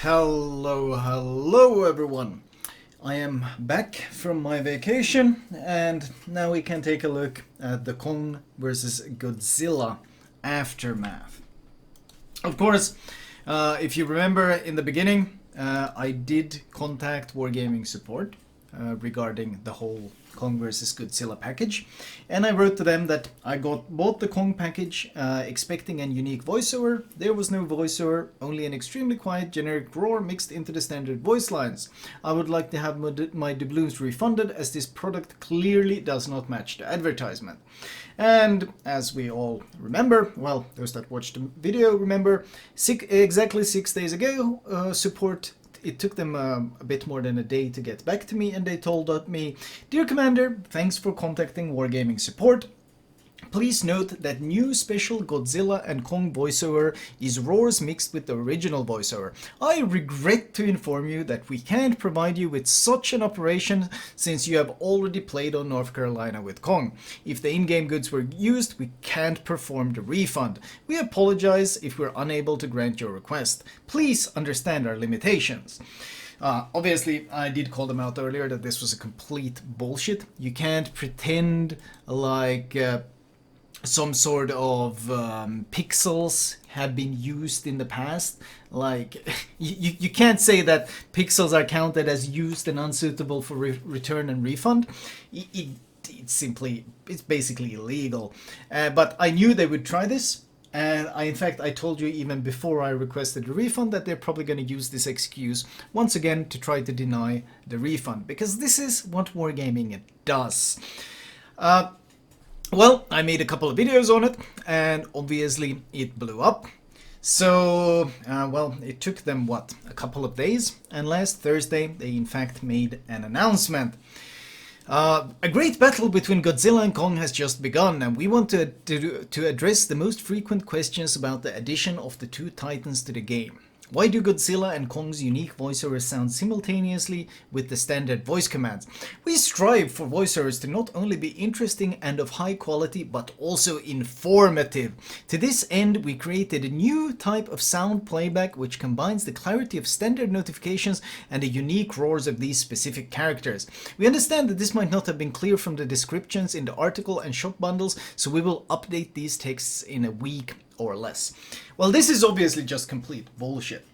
Hello everyone. I am back from my vacation and now we can take a look at the Kong vs. Godzilla aftermath. Of course, if you remember in the beginning, I did contact Wargaming support regarding the whole Kong vs. Godzilla package, and I wrote to them that I bought the Kong package expecting a unique voiceover. There was no voiceover, only an extremely quiet generic roar mixed into the standard voice lines. I would like to have my doubloons refunded as this product clearly does not match the advertisement. And as we all remember, well, those that watched the video remember, exactly 6 days ago, support, it took them a bit more than a day to get back to me, and they told me, "Dear Commander, thanks for contacting Wargaming support. Please note that new special Godzilla and Kong voiceover is roars mixed with the original voiceover. I regret to inform you that we can't provide you with such an operation since you have already played on North Carolina with Kong. If the in-game goods were used, we can't perform the refund. We apologize if we're unable to grant your request. Please understand our limitations." Obviously, I did call them out earlier that this was a complete bullshit. You can't pretend like some sort of pixels have been used in the past. Like, you can't say that pixels are counted as used and unsuitable for return and refund. It's basically illegal. But I knew they would try this. And in fact, I told you even before I requested a refund that they're probably going to use this excuse once again to try to deny the refund. Because this is what Wargaming does. Well, I made a couple of videos on it, and obviously it blew up. So, well, it took them, a couple of days, and last Thursday they in fact made an announcement. A great battle between Godzilla and Kong has just begun, and we want to address the most frequent questions about the addition of the two titans to the game. Why do Godzilla and Kong's unique voiceovers sound simultaneously with the standard voice commands? We strive for voiceovers to not only be interesting and of high quality, but also informative. To this end, we created a new type of sound playback which combines the clarity of standard notifications and the unique roars of these specific characters. We understand that this might not have been clear from the descriptions in the article and shop bundles, so we will update these texts in a week or less. Well, this is obviously just complete bullshit.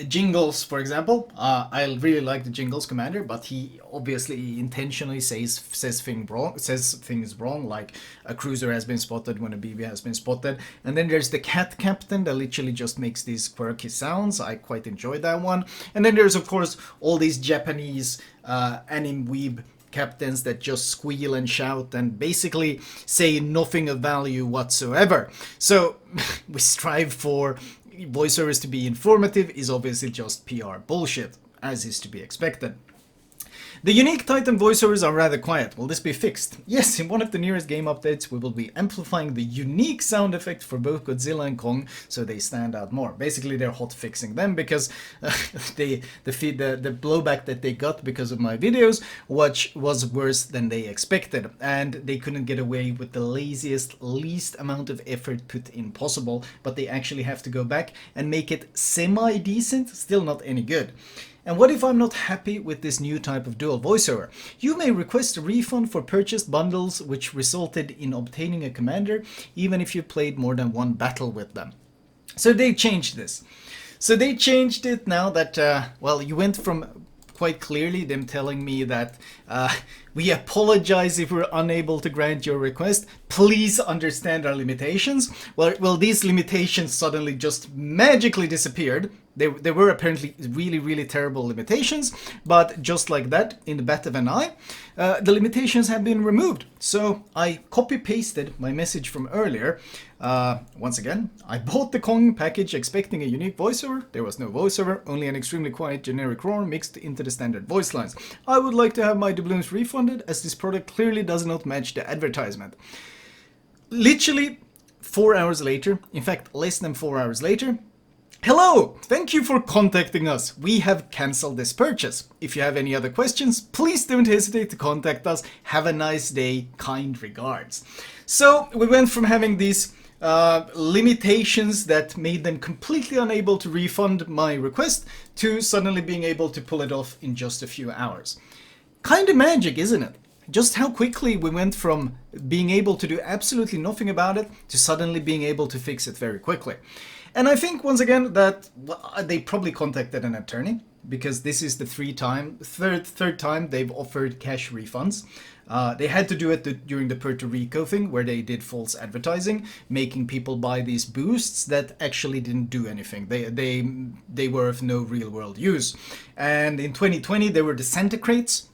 Jingles, for example, I really like the Jingles commander, but he obviously intentionally says things wrong, like a cruiser has been spotted when a BB has been spotted. And then there's the cat captain that literally just makes these quirky sounds. I quite enjoyed that one. And then there's of course all these Japanese anime weeb captains that just squeal and shout and basically say nothing of value whatsoever. So we strive for voiceovers to be informative is obviously just PR bullshit, as is to be expected. The unique Titan voiceovers are rather quiet. Will this be fixed? Yes, in one of the nearest game updates we will be amplifying the unique sound effect for both Godzilla and Kong so they stand out more. Basically they're hot fixing them because the blowback that they got because of my videos was worse than they expected, and they couldn't get away with the laziest, least amount of effort put in possible, but they actually have to go back and make it semi-decent, still not any good. And what if I'm not happy with this new type of dual voiceover? You may request a refund for purchased bundles which resulted in obtaining a commander, even if you played more than one battle with them. So they changed this. So they changed it now that, well, you went from quite clearly them telling me that we apologize if we're unable to grant your request. Please understand our limitations. Well, these limitations suddenly just magically disappeared. They were apparently really, really terrible limitations, but just like that, in the bat of an eye, the limitations have been removed. So I copy-pasted my message from earlier. Once again, I bought the Kong package expecting a unique voiceover. There was no voiceover, only an extremely quiet generic roar mixed into the standard voice lines. I would like to have my doubloons refunded as this product clearly does not match the advertisement. Literally 4 hours later, in fact less than 4 hours later, hello! Thank you for contacting us. We have cancelled this purchase. If you have any other questions, please don't hesitate to contact us. Have a nice day. Kind regards. So we went from having these limitations that made them completely unable to refund my request to suddenly being able to pull it off in just a few hours. Kind of magic, isn't it? Just how quickly we went from being able to do absolutely nothing about it to suddenly being able to fix it very quickly. And I think once again that they probably contacted an attorney, because this is the third time they've offered cash refunds. They had to do it during the Puerto Rico thing, where they did false advertising, making people buy these boosts that actually didn't do anything. They were of no real world use. And in 2020 there were the Santa crates,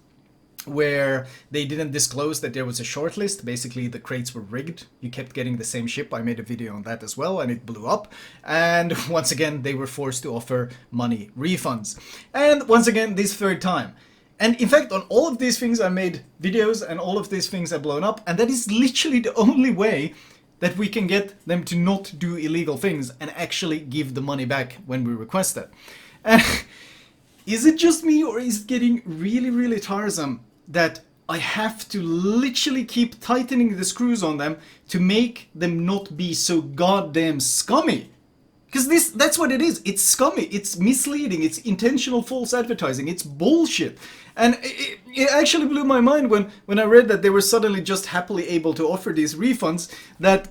where they didn't disclose that there was a shortlist. Basically, the crates were rigged. You kept getting the same ship. I made a video on that as well, and it blew up. And once again, they were forced to offer money refunds. And once again, this third time. And in fact, on all of these things, I made videos, and all of these things have blown up. And that is literally the only way that we can get them to not do illegal things and actually give the money back when we request it. And is it just me, or is it getting really, really tiresome that I have to literally keep tightening the screws on them to make them not be so goddamn scummy? Because that's what it is. It's scummy, it's misleading, it's intentional false advertising, it's bullshit. And it actually blew my mind when I read that they were suddenly just happily able to offer these refunds, that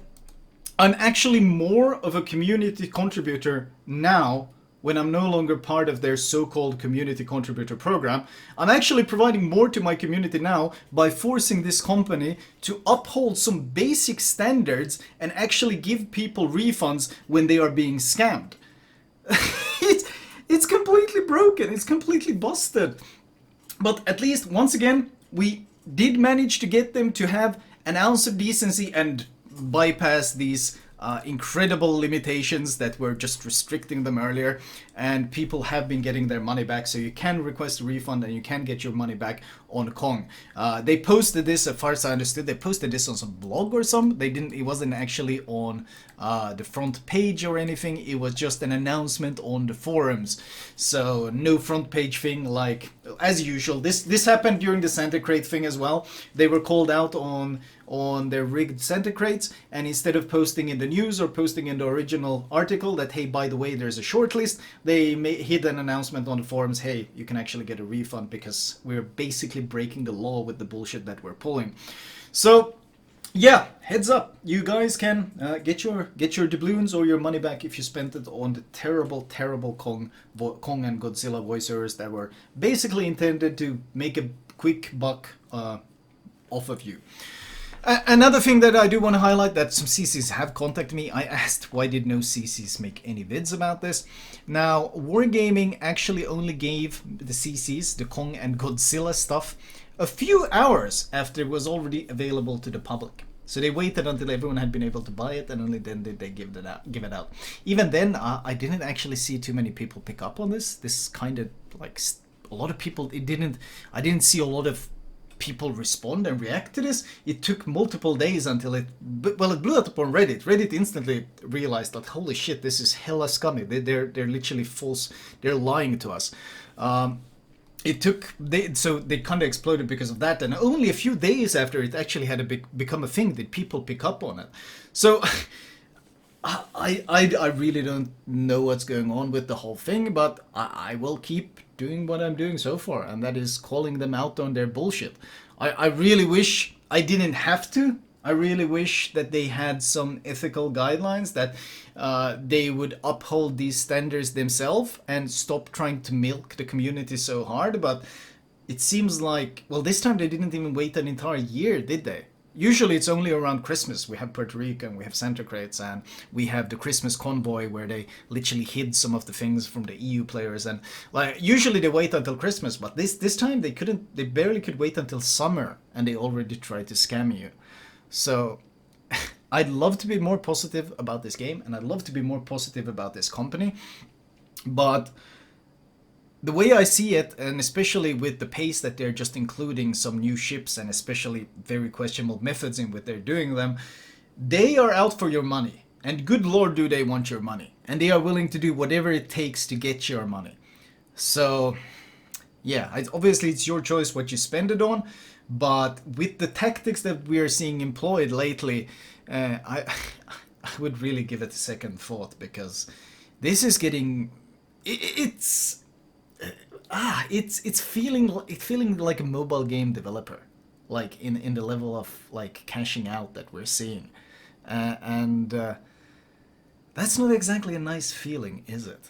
I'm actually more of a community contributor now when I'm no longer part of their so-called community contributor program. I'm actually providing more to my community now by forcing this company to uphold some basic standards and actually give people refunds when they are being scammed. It's completely broken, it's completely busted. But at least, once again, we did manage to get them to have an ounce of decency and bypass these incredible limitations that were just restricting them earlier, and people have been getting their money back, so you can request a refund and you can get your money back on Kong. They posted this, as far as I understood, they posted this on some blog or something. It wasn't actually on the front page or anything, it was just an announcement on the forums. So no front page thing like as usual. This happened during the Santa Crate thing as well. They were called out on their rigged Santa crates, and instead of posting in the news or posting in the original article that, hey, by the way, there's a shortlist, they hid an announcement on the forums, hey, you can actually get a refund because we're basically breaking the law with the bullshit that we're pulling. So yeah, heads up, you guys can get your doubloons or your money back if you spent it on the terrible Kong and Godzilla voiceovers that were basically intended to make a quick buck off of you. Another thing that I do want to highlight, that some CCs have contacted me. I asked why did no CCs make any vids about this. Now, Wargaming actually only gave the CCs, the Kong and Godzilla stuff, a few hours after it was already available to the public. So they waited until everyone had been able to buy it, and only then did they give it out. Even then, I didn't actually see too many people pick up on this. This kind of like a lot of people. I didn't see a lot of people respond and react to this. It took multiple days until it blew up on Reddit. Reddit instantly realized that, holy shit, this is hella scummy. They're literally false. They're lying to us. So they kind of exploded because of that, and only a few days after it actually had become a thing did people pick up on it. So I really don't know what's going on with the whole thing, but I will keep doing what I'm doing so far, and that is calling them out on their bullshit. I really wish I didn't have to. I really wish that they had some ethical guidelines, that they would uphold these standards themselves and stop trying to milk the community so hard. But it seems like, well, this time they didn't even wait an entire year, did they? Usually it's only around Christmas. We have Puerto Rico and we have Santa crates, and we have the Christmas convoy where they literally hid some of the things from the EU players, and like usually they wait until Christmas, but this time they barely could wait until summer, and they already tried to scam you. So I'd love to be more positive about this game, and I'd love to be more positive about this company, but the way I see it, and especially with the pace that they're just including some new ships and especially very questionable methods in what they're doing them, they are out for your money. And good lord do they want your money. And they are willing to do whatever it takes to get your money. So yeah, obviously it's your choice what you spend it on, but with the tactics that we are seeing employed lately, I would really give it a second thought, because this is getting it's it's feeling like a mobile game developer, like in the level of like cashing out that we're seeing, and that's not exactly a nice feeling, is it?